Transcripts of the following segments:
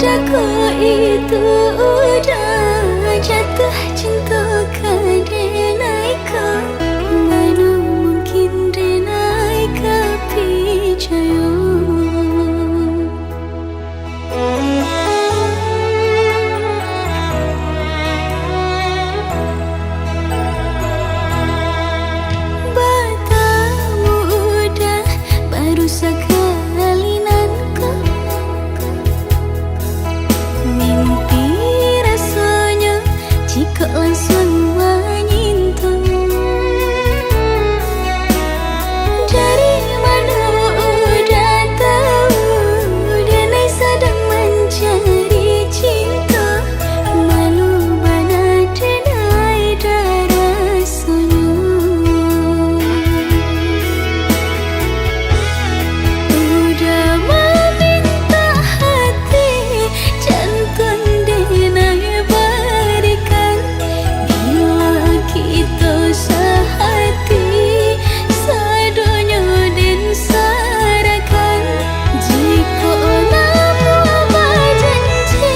Aku itu udah jatuh cinta ke denai ka, mana mungkin denai ka pijayo. Batamu udah baru sekali nanku. Jika langsung menyintu, dari mana udah tahu denai sedang mencari cinta. Malu bana denai dah rasanya. Udah meminta hati jantung denai kita sehati, sadonya dan sarakan. Jika namu berjanji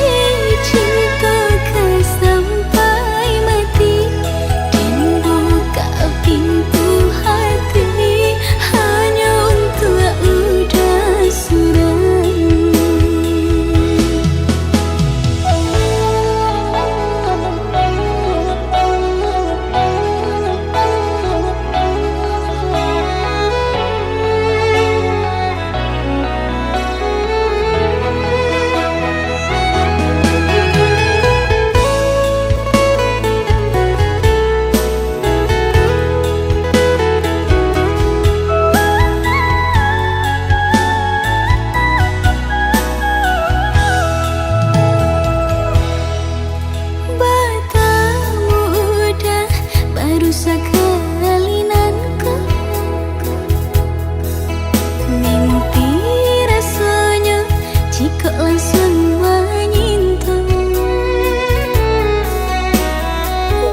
cinta ke sampai mati, dan buka pintu hati hanya untuk udah suram. Sekali nanku mimpi rasanya jika langsung menyintu.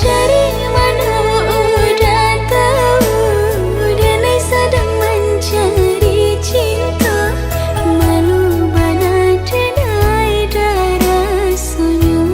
Dari mana udah tahu denai sedang mencari cinta. Malu bana denai dah rasanya.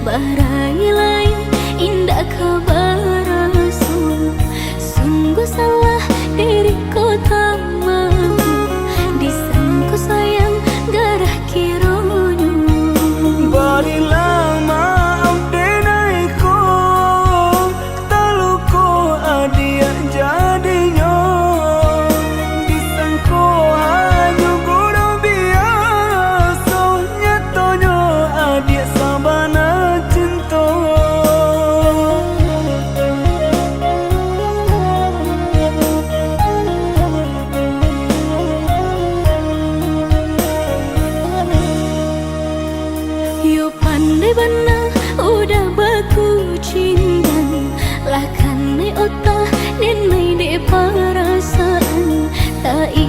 Barai lain indah kabar rasul. Sungguh salah diriku tak mampu disangku sayang garah kironyo. Barilah maaf denaiku, taluku adia jadinya. Disangku hanya guru biasa, nyatanya adia sabana cinta.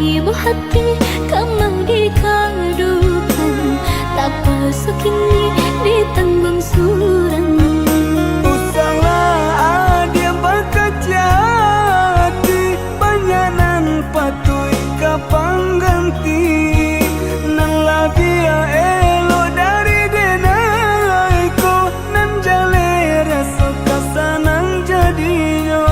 ibu hati kamang dikadukan, tak pasok kini ditanggung surang. Usahlah dia bakajati, banyanan patui kapang ganti. Nang labia elo dari denai ko, nan jale rasa kasanang jadinya.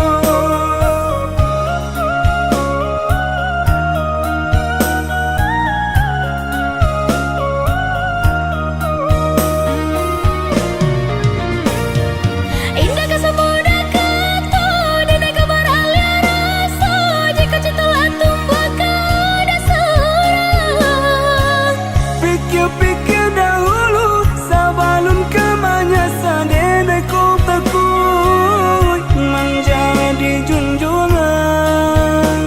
Indah kesemuda kata, dina kabar alia rasa, jika cinta tumbuh kada seorang. Pikir-pikir dahulu sebelum kemanya sadene ko takut menjadi junjungan.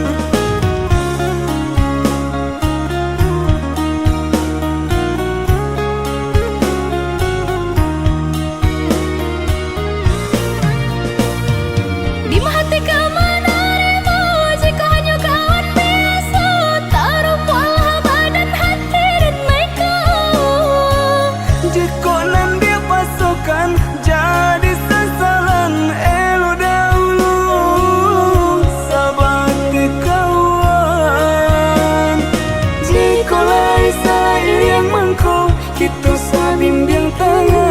Di hati kemana remo, jika hanya kawan biasa, taruh pola badan hati dan mereka. Jika nan dia pasukan jadi sasaran elo dahulu sabati kawan. Jika lai saya yang mangko kita sabimbing tangan.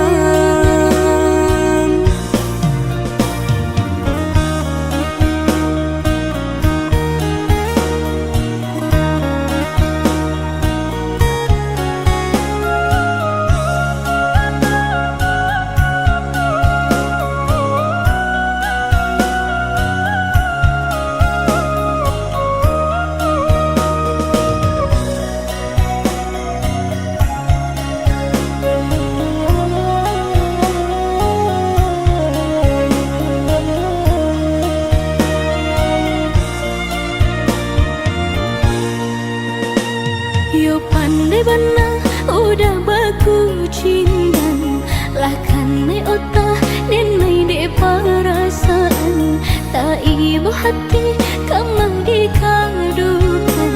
Yo pandai bana udah baku cintan, lah kan nai otak dan nai de perasaan. Tak ibu hati kamang dikadukan,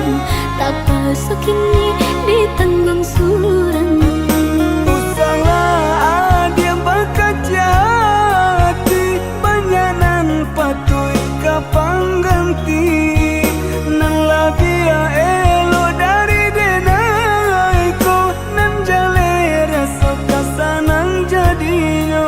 tak pasok kini ditanggung surang. Usahlah dia bakajati, banyanan patui kapang ganti. Nang labia elo dari denai ko, nan jale rasa kasanang jadinya.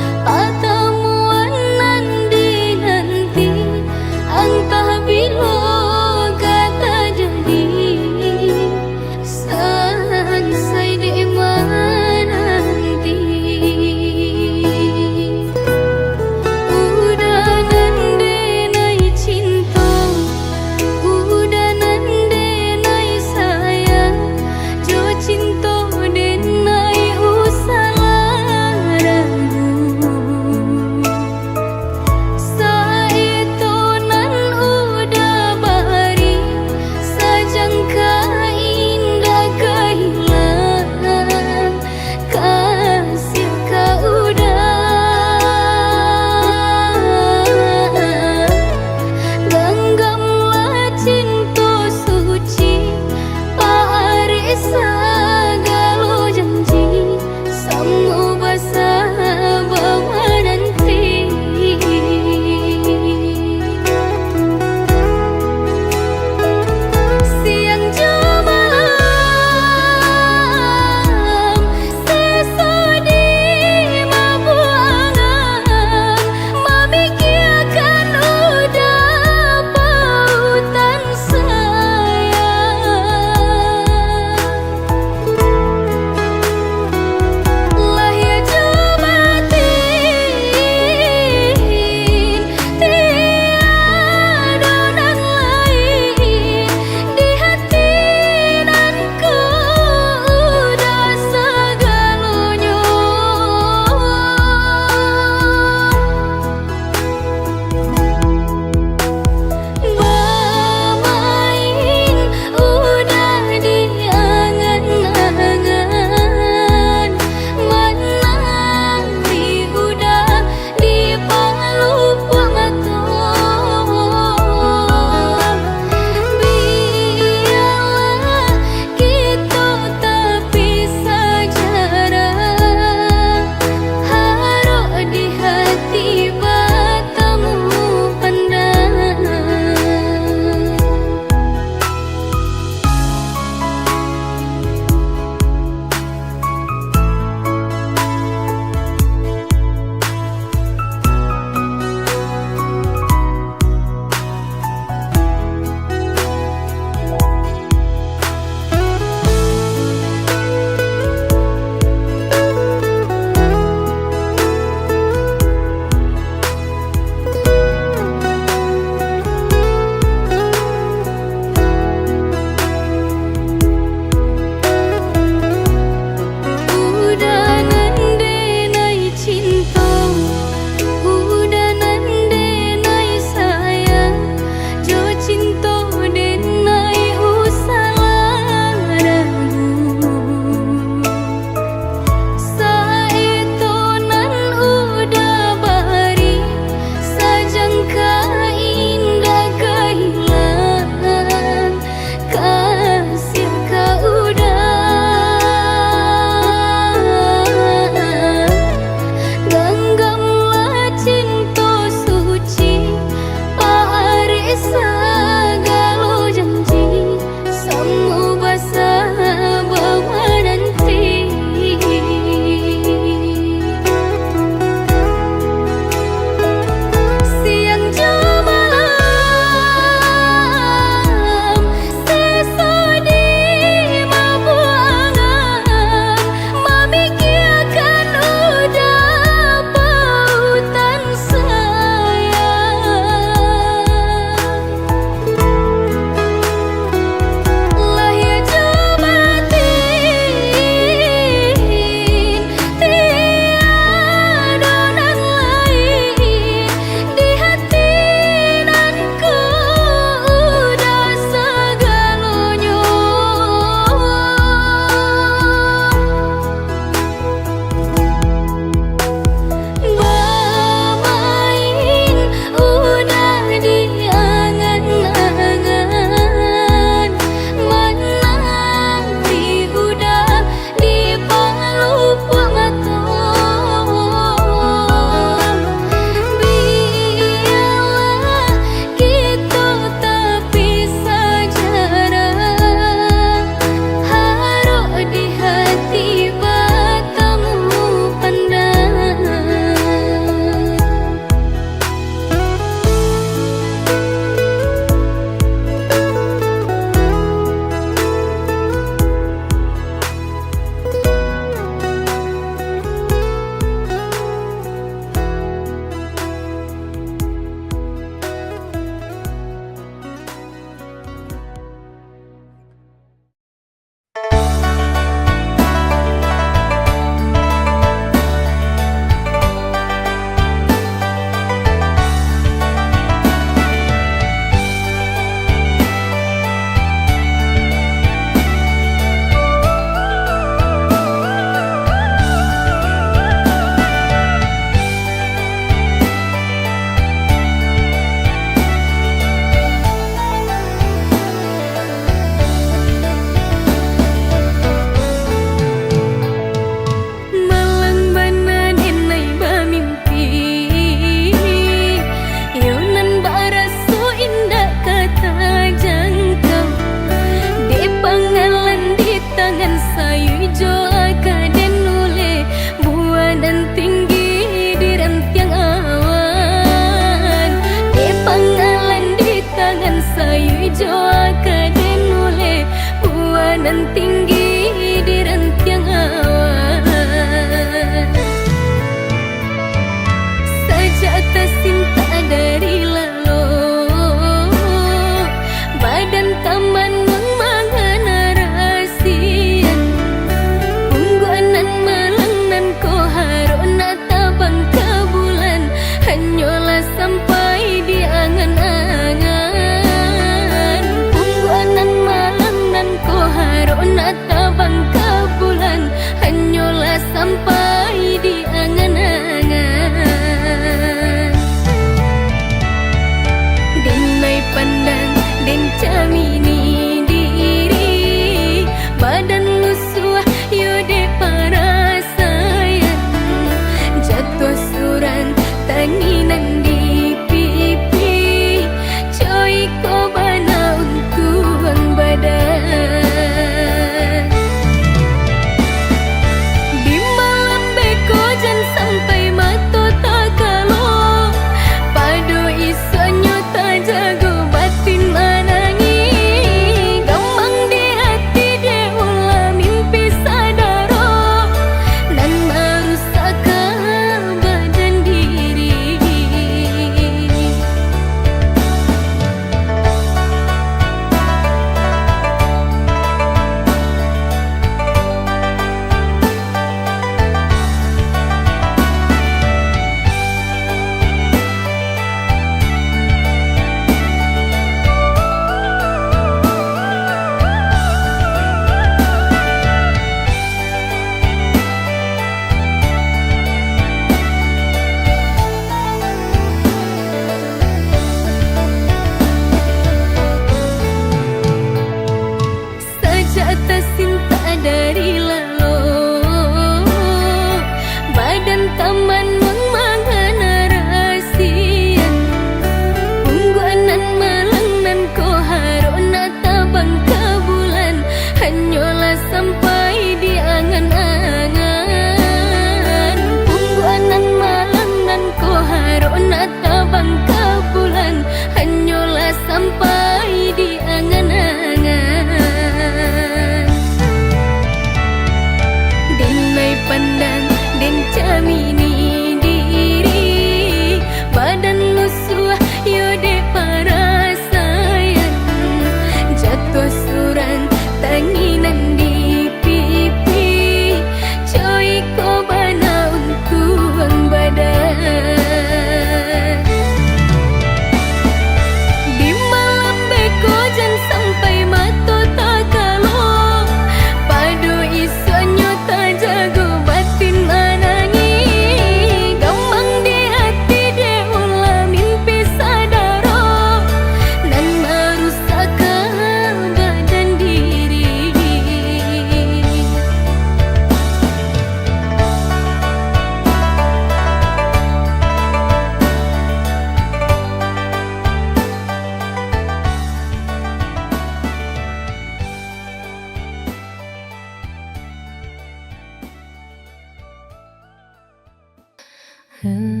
Gayamu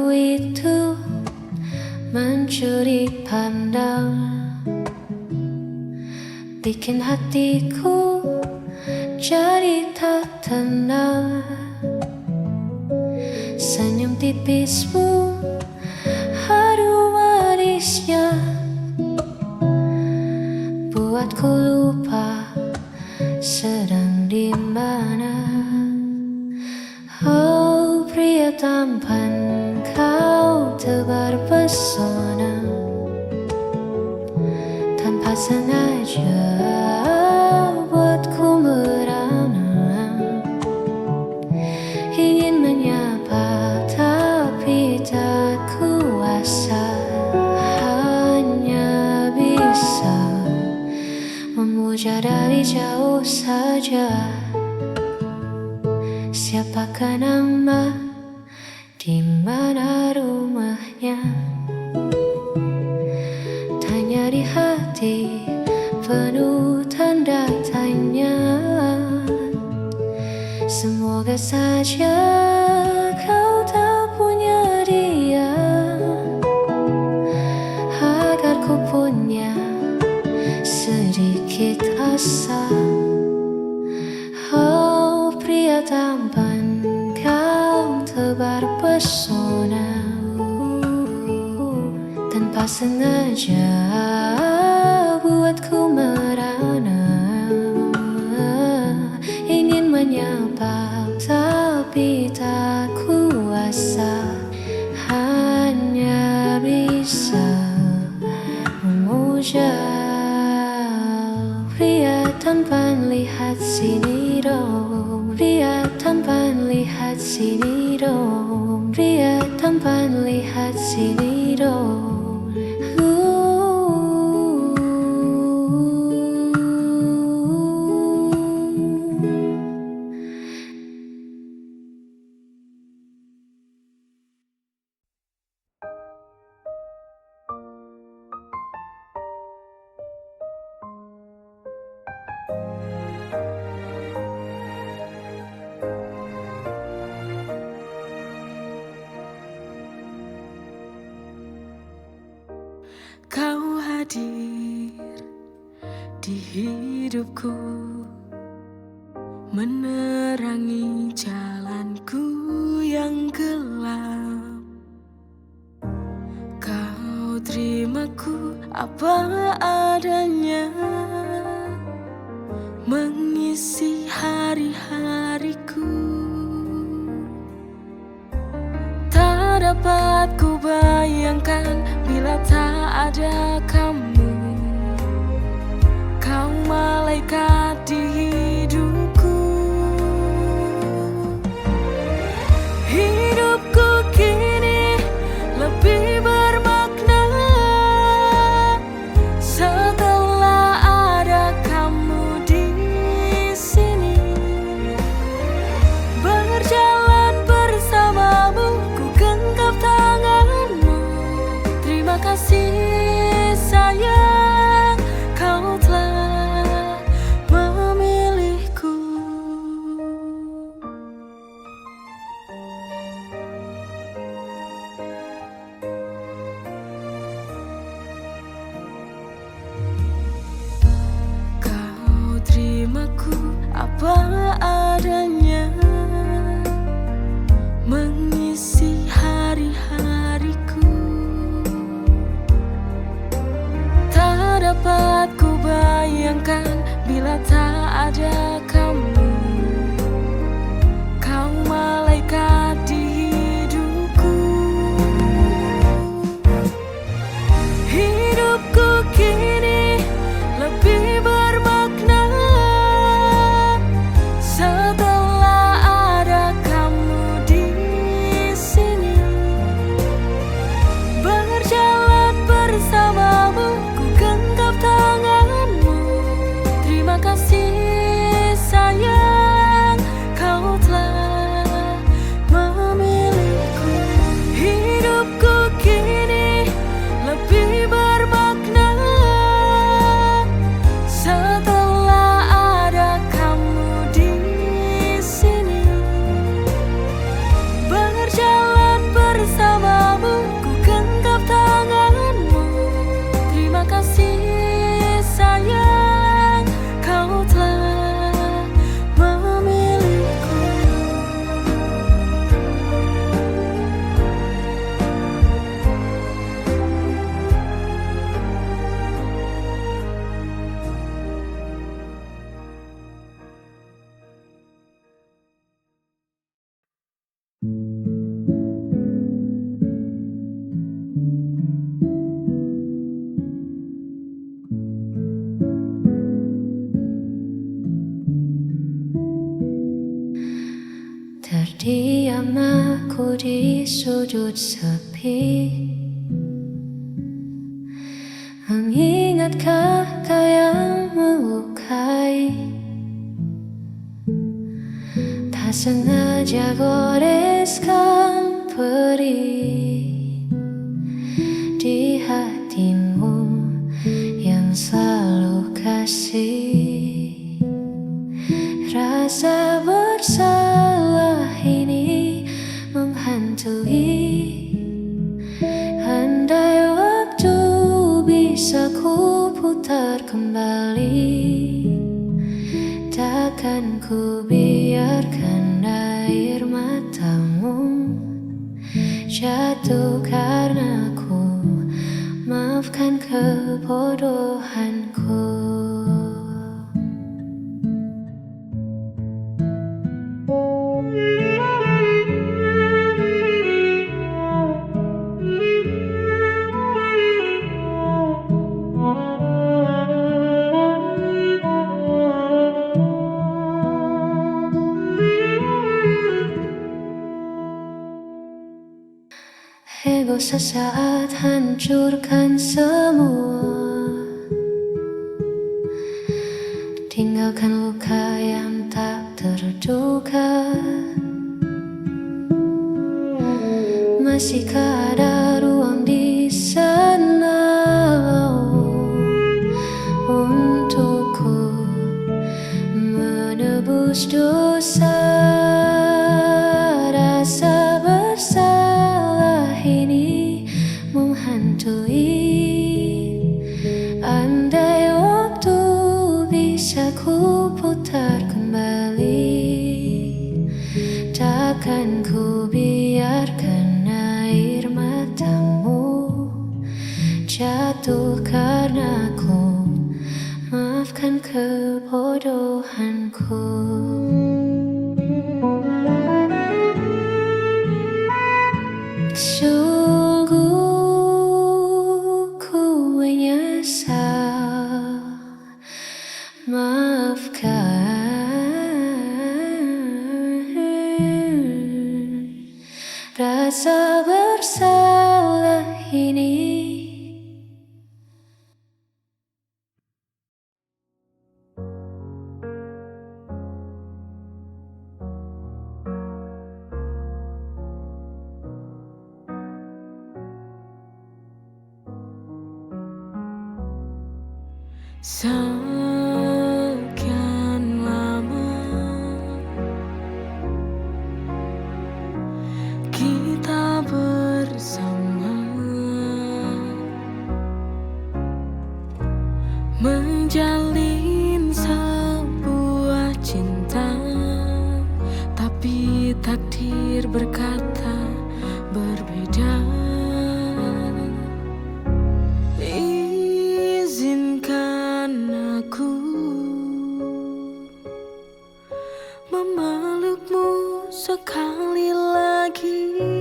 itu mencuri pandang, bikin hatiku jadi tak tenang. Senyum tipismu, haru manisnya, buatku lupa sedang di mana. Oh pria tampan, kau tebar pesona, tanpa sengaja buatku merana. Ingin menyapa tapi tak kuasa, hanya bisa memuja dari jauh saja. Siapakah nama, di mana rumahnya? Tanya di hati penuh tanda tanya. Semoga saja kau tak punya dia, agar ku punya sedikit asa. Oh pria tampan, kau tebar pesona, tanpa sengaja buatku merana. Ingin menyapa tapi tak kuasa, hanya bisa memuja. Pria tampan lihat sini dong, pria tampan lihat sini dong, pria tampan lihat sini dong. Kau hadir di hidupku, menerangi jalanku yang gelap. Kau terimaku apa adanya, mengisi hari-hariku. Tak dapat ku bayangkan bila tak ada kamu. Kau malaikat di hidupku. Hidupku kini lebih bermakna setelah ada kamu di sini. Berjalan bersamamu, ku genggam tanganmu. Terima kasih sayang, kau telah Diam aku di sudut sepi, mengingatkah kau yang melukai. Tak sengaja goreskan perih di hatimu yang selalu kasih. Rasa bersalah ini menghantui. Andai waktu bisa ku putar kembali, takkan ku biarkan air matamu jatuh karena ku. Maafkan kebodohanku. Ego sesaat hancurkan semua, tinggalkan luka yang tak terduga. Masihkah ada ruang di sana untukku menebus dosa? Rasa bersalah ini menghantui. Andai waktu bisa ku putar kembali, takkan ku biarkan air matamu jatuh karena ku. Maafkan kebodohanku. Sungguh ku menyesal. Maafkan rasa bersalah ini. Sekian lama kita bersama, menjalin sebuah cinta, tapi takdir berkata berbeda. Izinkan aku memelukmu sekali lagi.